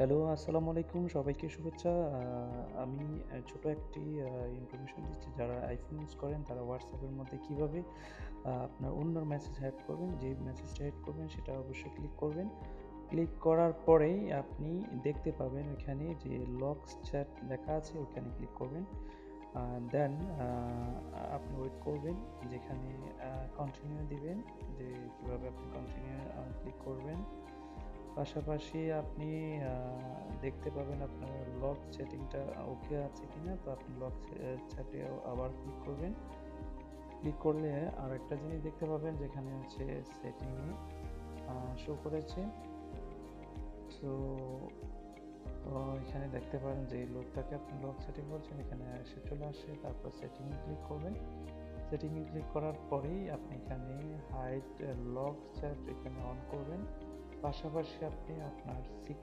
Hello, আসসালামু আলাইকুম। সবাইকে শুভেচ্ছা। আমি ছোট একটি ইনফরমেশন দিচ্ছি। যারা iPhone ইউজ করেন তারা WhatsApp এর মধ্যে কিভাবে আপনার অন্যর মেসেজ হাইড করবেন। যেই মেসেজটা হাইড করবেন সেটা অবশ্যই ক্লিক করবেন। ক্লিক করার পরেই আপনি দেখতে পাবেন ওইখানে যে লকস চ্যাট লেখা আছে ওখানে ক্লিক করবেন। দেন আপনি ওয়েট করবেন যেখানে কন্টিনিউ দিবেন যে কিভাবে আপনি কন্টিনিউ ক্লিক করবেন। পাশাপাশি আপনি আ দেখতে পাবেন আপনার লক সেটিংটা ওকে আছে কিনা। তো আপনি লক চ্যাটেও আবার ক্লিক করবেন। ক্লিক করলে আরেকটা জিনিস দেখতে পাবেন যেখানে হচ্ছে সেটিং এ শো করেছে। সো এখানে দেখতে পারেন যে এই লোকটাকে আপনি লক সেটিং বলছেন এখানে এসে চলে আসে। তারপর সেটিং এ ক্লিক করবেন। সেটিং এ ক্লিক করার পরেই আপনি এখানে হাইড লক চ্যাট এখানে অন করবেন। পাশাপাশি আপনি আপনার সিক্রেট